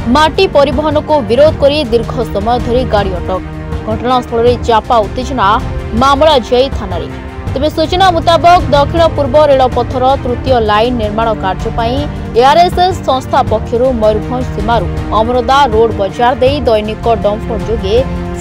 माटी परिवहन को विरोध कर दीर्घ समय धरी गाड़ी अटक घटनास्थल में चापा उत्तेजना मामला जाई थाना रे। तेज सूचना मुताबक दक्षिण पूर्व रेलपथर तृतीय लाइन निर्माण कार्य एआरएसएस संस्था पक्षर मयूरभंज सीमार अमरदा रोड बजार दे दैनिक डंपर जोगे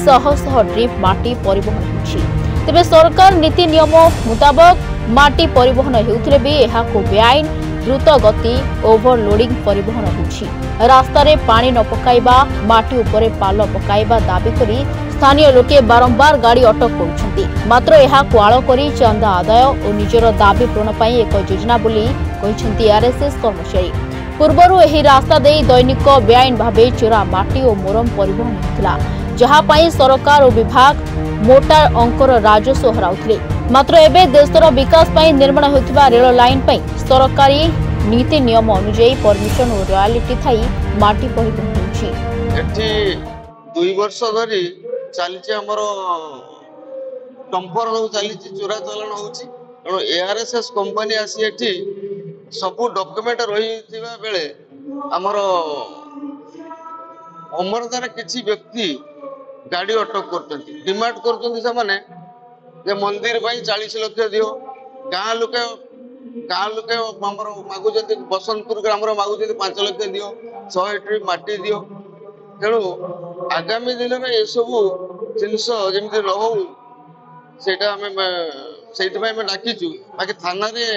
शह शह ड्रिप माटी परिवहन होछि। तेज सरकार नीति नियम मुताबक माटी परिवहन हेउथिले भी एहाको बेआईन द्रुत गति ओभरलोडिंग परिवहन होछि। रास्ता रे पानी न पकाइबा माटी उपरे पाल पकाइबा दाबी करी स्थानीय लोके बारंबार गाड़ी अटक करुछंती। मात्र एहा आड़ करी चंदा आदाय और निजर दाबी पूरण पई एक योजना बोली कहिसंती आरएसएस कर्मचारी। पूर्वरु एही रास्ता देई दैनिक बेआईन भावे चोरा माटी और मोरम परिवहन होतिला, जहा पई सरकार और विभाग मोटा अंकर राजस्व हराउथिले। मात्र एबे देशर विकास पई निर्माण होतिबा रेल लाइन पई सरकारी नीति नियम अनुसार परमिशन और रॉयल्टी थाई माटी परिवहन होछि। एठी 2 वर्ष धरी चली आमर डंपर जो चली चोरा चलन हो एआरएसएस कंपनी आसी एठी सबू डॉक्यूमेंट रही बेले आमर अमरदार किसी व्यक्ति गाड़ी अटक कर डिमांड कर मंदिर 40 लाख दियो गाँ लोके मागुच बसंतपुर ग्राम मागुच 5 लाख दियो 100 ट्रिप माटी दियो। तेणु आगामी दिन में ये सब जिनस जमी रहू से डाकिचु बाकी थाना रे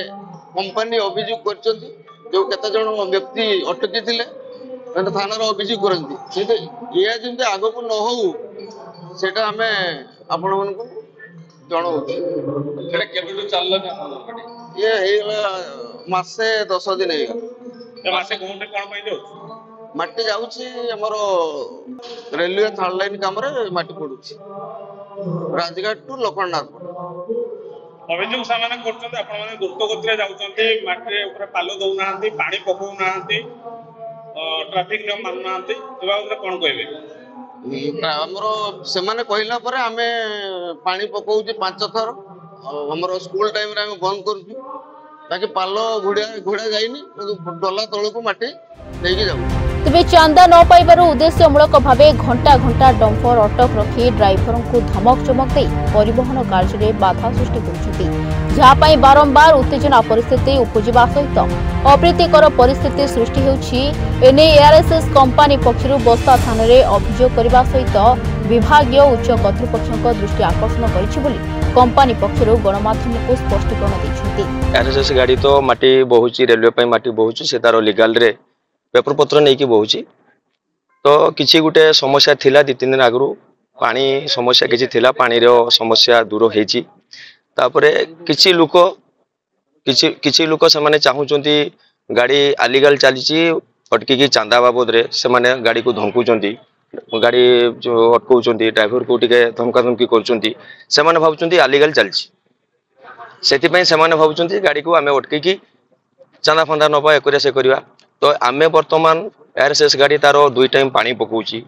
कंपनी अभियोग कर जो केते जन व्यक्ति अटकी थे थाना अभियोग करती ये जमी आग को न हो सेटा आम आपण मन को जनाऊ ये मसे 10 दिन माटी जाऊँगी आमर रेलवे थर्ड लाइन काम माटी पड़ुची राजघाट टू लखननाथ। अभियोग सामना करते द्रुतगति जाऊँगी माटी पाल दौना पानी पकाऊना ट्राफिक नियम मानुना कौन कहे आमर से कहला आम पानी पकाऊँ 5 थर आमर स्कूल टाइम रे बंद करूँ बाकी पाल घोड़ा जाइनी डला तौक माटी नहीं जाऊ। तेज चांदा न पाइबार उद्देश्यमूलक भाव घंटा घंटा डंपर अटक रखी ड्राइवर को धमक चमक दे परिवहन कार्य में बाधा सृष्टि कर जहाँ बारंबार उत्तेजना परिस्थिति उपजा सहित अप्रीतिकर परिस्थिति सृष्टि होने एआरएसएस कंपनी पक्षर बस्ता थाना अभियोग करने सहित विभागीय उच्च कर्तृपक्ष दृष्टि आकर्षण कर कंपनी पक्षर गणमाध्यम को स्पष्टीकरण देते। एआरएसएस गाड़ी तो माटी बहुची रेलवे माटी बहुची से तार लीगल रे पेपर पत्र नहीं कि बहुची तो किसी गोटे समस्या थिला 2-3 दिन आगु पानी समस्या किसी थिला पानी रो समस्या दूर होईची तापरे किसी लोक से माने चाहूचंती गाड़ी आलीगल चली अटकी चांदा बाबद रे से माने गाड़ी को धमकुचंती गाड़ी जो अटकाउचंती ड्राइवर को टिके धमका धमकी करचंती से माने भाबुचंती आलीगल चलची सेति पई से माने भाबुचंती गाड़ी को आमे अटकी चांदा फंदा नबा एकरिया से करवा तो आमे वर्तमान एआरएसएस गाड़ी तार 2 टाइम पानी पकाउची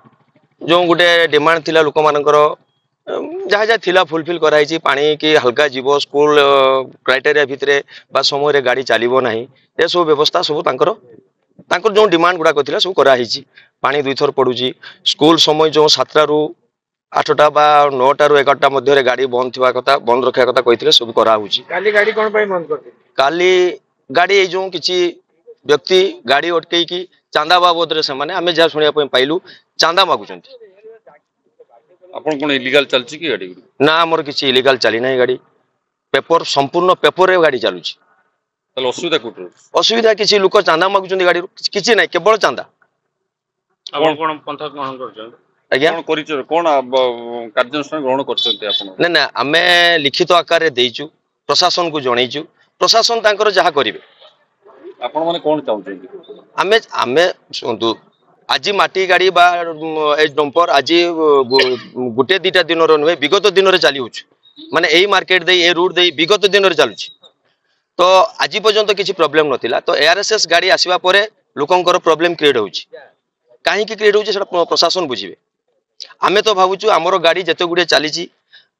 जो गोटे डिमांड थिला लोक मानकर जहाँ जहाँ थिला फुलफिल कराई पानी कि हल्का जीव स्कूल क्राइटेरिया भितर बा समय रे गाड़ी चलो ना ये सब व्यवस्था सब तांकर जो डिमांड गुड़ाक थिला सब कराई पानी 2 थर पड़ुची स्कूल समय जो 7टा रू 8टा बा 9टा रू 11टा मध्य गाड़ी बंद थिबा कथा बंद रखा कथा कही सब कराऊची। काली गाड़ी कौन बंद कर काली गाड़ी जो किसी व्यक्ति गाड़ी अटकई चांदा बाबद से आम जहाँ शुणा पाइलु चांदा मागुचंती। आपन कोन इलीगल चलची की गाड़ी ना हमर किसी इलीगल चली ना गाड़ी पेपर संपूर्ण पेपर रे गाड़ी चलुची तले असुविधा किसी लोक चांदा मागुचंती गाड़ी किसी ना केवल चांदा। आपन कोन पंथा ग्रहण करछन आज्ञा कोन करिछ कोन कार्यानुष्ठान ग्रहण करछन्ते आपन ना ना आमे लिखित आकार रे देइचु प्रशासन को जणैचु प्रशासन तांकर जहा करिवे आपण माने कोन चाहउछन आमे आमे सुंतु आज माटी गाड़ी बा डंपर आज गोटे 2टा दिन नुहे विगत दिन में चली माने यही मार्केट दे ए रूट दे विगत दिन में चलुची तो आज पर्यंत किसी प्रॉब्लम नथिला तो एआरएसएस गाड़ी आसीबा परे लोकंकर प्रॉब्लम क्रिएट होउची काहे की क्रिएट होउची सेटा प्रशासन बुझिबे। आमे तो भाबुचु हमरो गाड़ी जते गुडे चलीची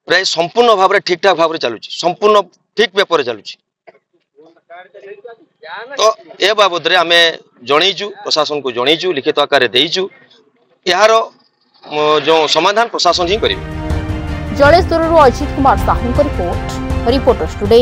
प्राय संपूर्ण भाव रे ठीक ठाक भाव रे चलुची संपूर्ण ठीक पेपर रे चलुची। तो ए बाबद रे आमे जणैचु प्रशासन को जणैचु लिखित आकार देइचु यार जो समाधान प्रशासन ही करिवे। जलेश्वरରୁ अजित कुमार साहू रिपोर्टर्स टुडे।